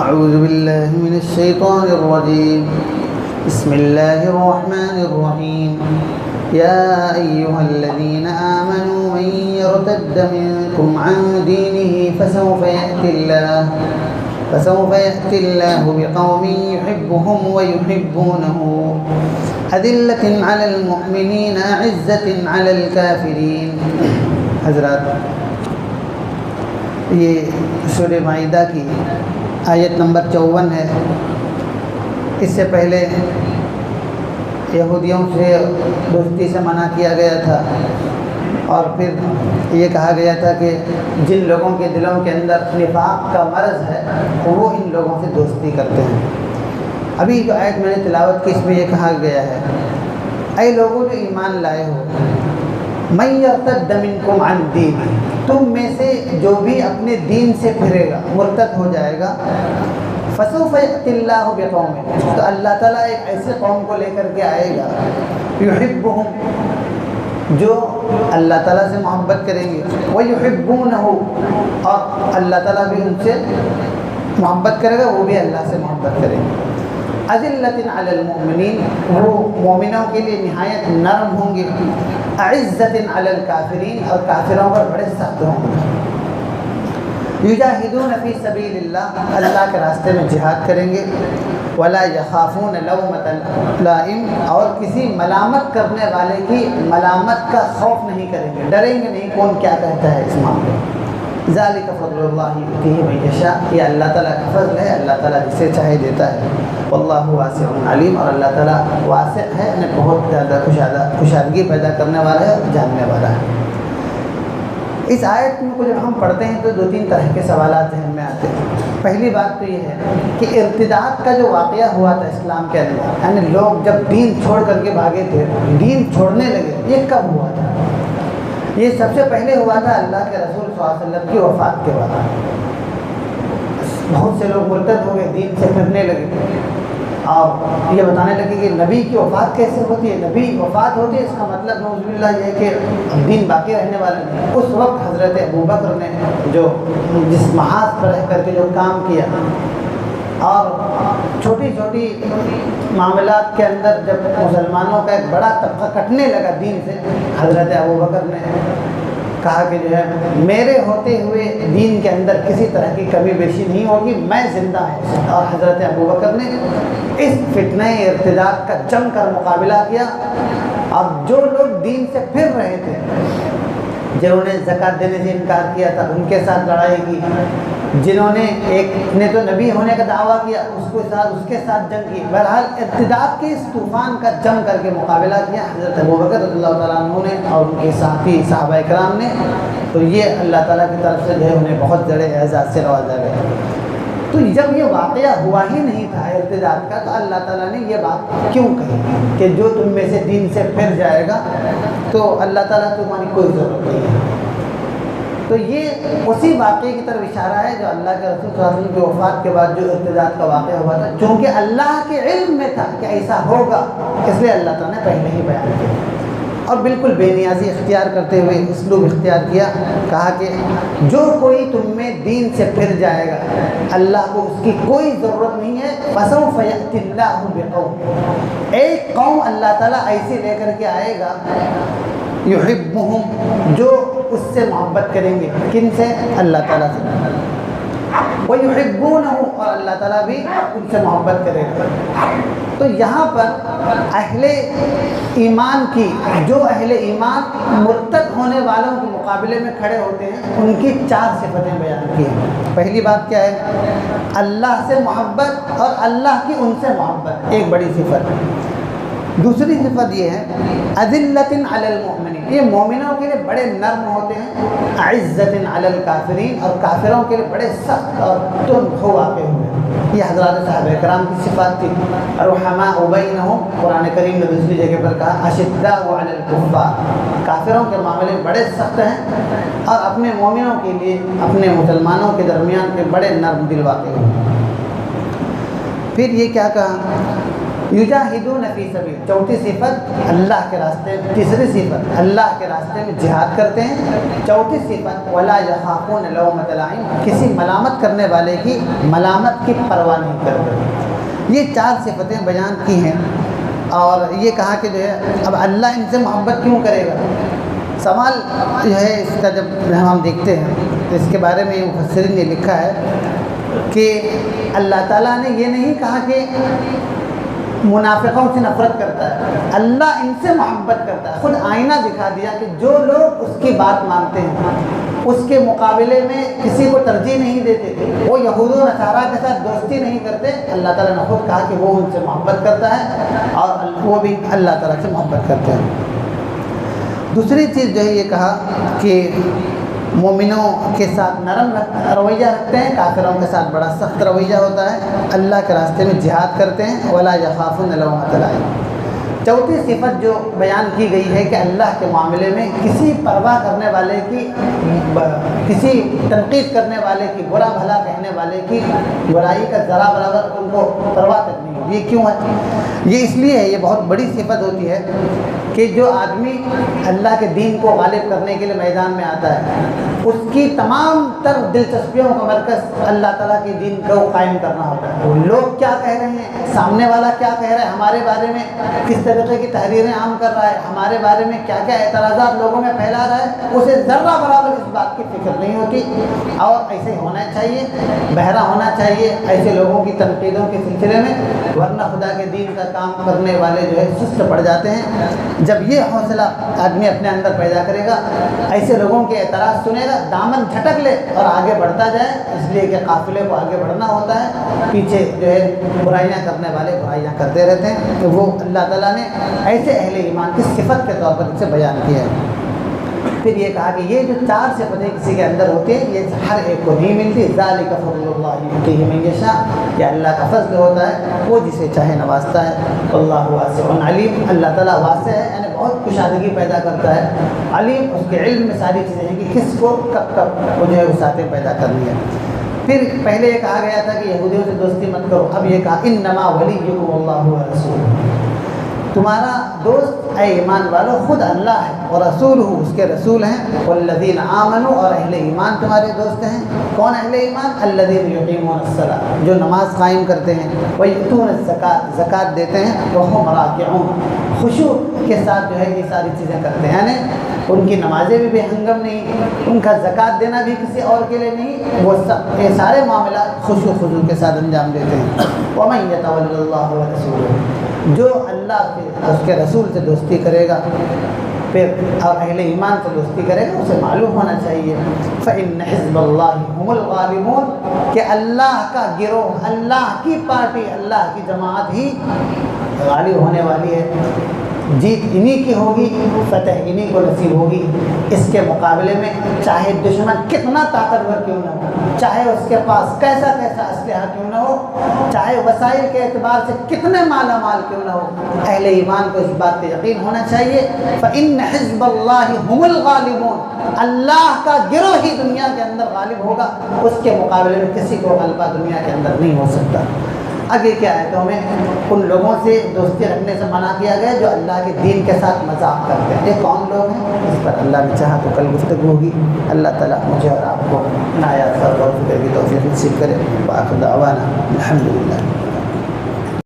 أعوذ بالله من الشيطان الرجيم. بسم الله الرحمن الرحيم. يا أيها الذين آمنوا من يرتد منكم عن دينه فسوف يأتي الله بقوم يحبهم ويحبونه أذلة على المؤمنين أعزة على الكافرين. حضرات، یہ سورہ مائدہ کی آیت نمبر 54 ہے. اس سے پہلے یہودیوں سے دوستی سے منع کیا گیا تھا، اور پھر یہ کہا گیا تھا کہ جن لوگوں کے دلوں کے اندر نفاق کا مرض ہے وہ ان لوگوں سے دوستی کرتے ہیں. ابھی جو آیت میں نے تلاوت کی اس میں یہ کہا گیا ہے، اے لوگوں جو ایمان لائے ہو، من یرتد منکم عن دین، تم میں سے جو بھی اپنے دین سے پھرے گا، مرتد ہو جائے گا، فسوف یأتی اللہ بقوم، تو اللہ تعالیٰ ایک ایسے قوم کو لے کر کے آئے گا، یحبہم، جو اللہ تعالیٰ سے محبت کریں گے، ویحبونہ، اور اللہ تعالیٰ بھی ان سے محبت کرے گا، وہ بھی اللہ سے محبت کریں گے. اذلۃ علی المؤمنین، وہ مومنوں کے لیے نہایت نرم ہوں گے. اعزۃ علی الکافرین، اور کافروں پر بڑے سخت ہوں گے. یجاہدون فی سبیل اللہ، اللہ کے راستے میں جہاد کریں گے. ولا یخافون لومۃ لائم، اور کسی ملامت کرنے والے کی ملامت کا خوف نہیں کریں گے، ڈریں گے نہیں کون کیا کہتا ہے اس معاملے میں. ذالک فضل اللہ یؤتیہ من یشاء، یہ اللہ تعالیٰ کا فضل ہے، اللہ تعالیٰ جسے چاہے دیتا ہے. واللہ واسع علیم، اور اللہ تعالیٰ واسع ہے، انہیں بہت زیادہ کشادگی پیدا کرنے والا ہے اور جاننے والا ہے. اس آیت کو جب ہم پڑھتے ہیں تو دو تین طرح کے سوالات ذہن میں آتے ہیں. پہلی بات تو یہ ہے کہ ارتداد کا جو واقعہ ہوا تھا اسلام کے اندر، یعنی لوگ جب دین چھوڑ کر کے بھاگے تھے، دین چھوڑنے لگے، یہ کب ہوا تھا؟ یہ سب سے پہلے ہوا تھا اللہ کے رسول صلی اللہ علیہ وسلم کی وفات کے بعد. بہت سے لوگ مرتد ہو گئے، دین سے پھرنے لگے، اور یہ بتانے لگے کہ نبی کی وفات کیسے ہوتی ہے. نبی وفات ہوتی ہے اس کا مطلب نعوذ باللہ یہ ہے کہ دین باقی رہنے والا نہیں. اس وقت حضرت ابوبکر نے جو جس محاذ پر رہ کر کے جو کام کیا، اور چھوٹی چھوٹی معاملات کے اندر جب مسلمانوں کا ایک بڑا طبقہ کٹنے لگا دین سے، حضرت ابوبکر نے کہا کہ جو ہے میرے ہوتے ہوئے دین کے اندر کسی طرح کی کمی بیشی نہیں ہوگی، میں زندہ ہوں. اور حضرت ابوبکر نے اس فتنہ ارتداد کا جم کر مقابلہ کیا. اور جو لوگ دین سے پھر رہے تھے، جنہوں نے زکوٰۃ دینے سے انکار کیا تھا، ان کے ساتھ لڑائی کی. جنہوں نے ایک نے تو نبی ہونے کا دعویٰ کیا، اس کے ساتھ جنگ کی. بہرحال ارتداد کے اس طوفان کا جم کر کے مقابلہ کیا حضرت ابوبکر رضی اللہ تعالیٰ عنہ نے اور ان کے ساتھی صحابہ کرام نے. تو یہ اللہ تعالیٰ کی طرف سے جو ہے انہیں بہت بڑے اعزاز سے نوازا گیا. تو جب یہ واقعہ ہوا ہی نہیں تھا ارتداد کا، تو اللہ تعالیٰ نے یہ بات کیوں کہی کہ جو تم میں سے دین سے پھر جائے گا تو اللہ تعالیٰ تمہاری کوئی ضرورت نہیں ہے. تو یہ اسی واقعے کی طرف اشارہ ہے جو اللہ کے رسول صلی اللہ علیہ وسلم کی وفات کے بعد جو ارتداد کا واقعہ ہوا تھا، چونکہ اللہ کے علم میں تھا کہ ایسا ہوگا، اس لیے اللہ تعالیٰ نے پہلے ہی بیان کیا. اور بالکل بے نیازی اختیار کرتے ہوئے اسلوب اختیار کیا، کہا کہ جو کوئی تم میں دین سے پھر جائے گا، اللہ کو اس کی کوئی ضرورت نہیں ہے. فسوف یأتی اللہ بقوم، ایک قوم اللہ تعالیٰ ایسے لے کر کے آئے گا، یحبہم، جو اس سے محبت کریں گے. کن سے؟ اللہ تعالیٰ سے. وَيُحِبُّونَهُ، اور اللہ تعالیٰ بھی ان سے محبت کرے گا. تو یہاں پر اہل ایمان کی، جو اہل ایمان مرتد ہونے والوں کے مقابلے میں کھڑے ہوتے ہیں، ان کی 4 صفتیں بیان کی ہیں. پہلی بات کیا ہے؟ اللہ سے محبت اور اللہ کی ان سے محبت، ایک بڑی صفت ہے. دوسری صفت یہ ہے اذلۃ علی المؤمنین، یہ مومنوں کے لیے بڑے نرم ہوتے ہیں. اعزۃ علی الکافرین، اور کافروں کے لیے بڑے سخت اور تند ہو واقع ہوئے. یہ حضرات صحابہ کرام کی صفات تھی. رحماء بینہم، قرآن کریم نے دوسری جگہ پر کہا اشداء علی الکفار، کافروں کے معاملے بڑے سخت ہیں، اور اپنے مومنوں کے لیے، اپنے مسلمانوں کے درمیان کے بڑے نرم دل واقع ہوئے. پھر یہ کیا کہا؟ یجاہدون فی سبیل، چوتھی صفت اللہ کے راستے، تیسری صفت اللہ کے راستے میں جہاد کرتے ہیں، چوتھی صفت ولا یخافون لومۃ لائم، کسی ملامت کرنے والے کی ملامت کی پرواہ نہیں کرتے۔ یہ 4 صفتیں بیان کی ہیں، اور یہ کہا کہ جو ہے اب اللہ ان سے محبت کیوں کرے گا۔ سوال جو ہے اس کا جب ہم دیکھتے ہیں تو اس کے بارے میں مفسرین نے لکھا ہے کہ اللہ تعالیٰ نے یہ نہیں کہا کہ منافقوں سے نفرت کرتا ہے، اللہ ان سے محبت کرتا ہے۔ خود آئینہ دکھا دیا کہ جو لوگ اس کی بات مانتے ہیں، اس کے مقابلے میں کسی کو ترجیح نہیں دیتے تھے، وہ یہود و نصارہ کے ساتھ دوستی نہیں کرتے، اللہ تعالیٰ نے خود کہا کہ وہ ان سے محبت کرتا ہے اور وہ بھی اللہ تعالیٰ سے محبت کرتے ہیں۔ دوسری چیز جو ہے یہ کہا کہ مومنوں کے ساتھ نرم رویہ رکھتے ہیں، کافروں کے ساتھ بڑا سخت رویہ ہوتا ہے، اللہ کے راستے میں جہاد کرتے ہیں، ولا یخافون لومۃ لائم۔ چوتھی صفت جو بیان کی گئی ہے کہ اللہ کے معاملے میں کسی پرواہ کرنے والے کی، کسی تنقید کرنے والے کی، برا بھلا کہنے والے کی برائی کا ذرا برابر ان کو پرواہ تک نہیں ہوتی۔ یہ کیوں ہے؟ یہ اس لیے ہے، یہ بہت بڑی صفت ہوتی ہے کہ جو آدمی اللہ کے دین کو غالب کرنے کے لیے میدان میں آتا ہے، اس کی تمام تر دلچسپیوں کا مرکز اللہ تعالیٰ کے دین کو قائم کرنا ہوتا ہے۔ لوگ کیا کہہ رہے ہیں، سامنے والا کیا کہہ رہا ہے، ہمارے بارے میں کس طریقے کی تحریریں عام کر رہا ہے، ہمارے بارے میں کیا کیا اعتراضات لوگوں میں پھیلا رہا ہے، اسے ذرہ برابر اس بات کی فکر نہیں ہوتی۔ اور ایسے ہونا چاہیے، بہرا ہونا چاہیے ایسے لوگوں کی تنقیدوں کے سلسلے میں، ورنہ خدا کے دین کا کام کرنے والے جو ہے سست پڑ جاتے ہیں۔ جب یہ حوصلہ آدمی اپنے اندر پیدا کرے گا، ایسے لوگوں کے اعتراض سنے گا، دامن جھٹک لے اور آگے بڑھتا جائے، اس لیے کہ قافلے کو آگے بڑھنا ہوتا ہے، پیچھے جو ہے برائیاں کرنے والے برائیاں کرتے رہتے ہیں۔ تو وہ اللہ تعالیٰ نے ایسے اہل ایمان کی صفت کے طور پر ان سے بیان کیا ہے۔ پھر یہ کہا کہ یہ جو 4 صفتیں کسی کے اندر ہوتی ہیں، یہ ہر ایک کو نہیں ملتی۔ ذالک فضل اللہ یؤتیہ من یشاء، یہ اللہ کا فضل ہوتا ہے، وہ جسے چاہے نوازتا ہے۔ اللہ واسع علیم، اللہ تعالیٰ واسع ہے، یعنی بہت کشادگی پیدا کرتا ہے، علیم اس کے علم میں ساری چیزیں ہیں کہ کس کو کب کب وہ جو ہے وسعتیں پیدا کرنی ہے۔ پھر پہلے یہ کہا گیا تھا کہ یہودیوں سے دوستی مت کرو، اب یہ کہا انما ولیکم اللہ ورسولہ، تمہارا دوست اے ایمان والو خود اللہ ہے اور رسول ہو، اس کے رسول ہیں، والذین آمنوا، اور اہل ایمان تمہارے دوست ہیں۔ کون اہل ایمان؟ الذین یقیمون الصلاۃ، جو نماز قائم کرتے ہیں، ویؤتون الزکاۃ، زکوٰۃ دیتے ہیں، وہم راکعون، خشوع کے ساتھ جو ہے یہ ساری چیزیں کرتے ہیں، یعنی ان کی نمازیں بھی بے ہنگم نہیں، ان کا زکوٰۃ دینا بھی کسی اور کے لیے نہیں، وہ سب یہ سارے معاملات خشوع خضوع کے ساتھ انجام دیتے ہیں۔ ومن یتول اللہ ورسولہ، جو اللہ کے اس کے رسول سے دوستی کرے گا، پھر اور اہل ایمان سے دوستی کرے گا، اسے معلوم ہونا چاہیے فإن حزب اللہ هم الغالبون، کہ اللہ کا گروہ، اللہ کی پارٹی، اللہ کی جماعت ہی غالب ہونے والی ہے، جیت انہی کی ہوگی، فتح انہی کو نصیب ہوگی۔ اس کے مقابلے میں چاہے دشمن کتنا طاقتور کیوں نہ ہو، چاہے اس کے پاس کیسا کیسا اسلحہ کیوں نہ ہو، چاہے وسائل کے اعتبار سے کتنے مالا مال کیوں نہ ہو، اہل ایمان کو اس بات پہ یقین ہونا چاہیے فإن حزب اللہ هم الغالبون، اللہ کا گروہ ہی دنیا کے اندر غالب ہوگا، اس کے مقابلے میں کسی کو غلبہ دنیا کے اندر نہیں ہو سکتا۔ آگے کیا ہے تو ہمیں ان لوگوں سے دوستی رکھنے سے منع کیا گیا جو اللہ کے دین کے ساتھ مذاق کرتے ہیں۔ یہ کون لوگ ہیں؟ اس پر اللہ نے چاہا تو کل گفتگو ہوگی۔ اللہ تعالیٰ مجھے اور آپ کو ان آیات پر غور و فکر کی توفیق نصیب کرے۔ وآخر دعوانا الحمدللہ۔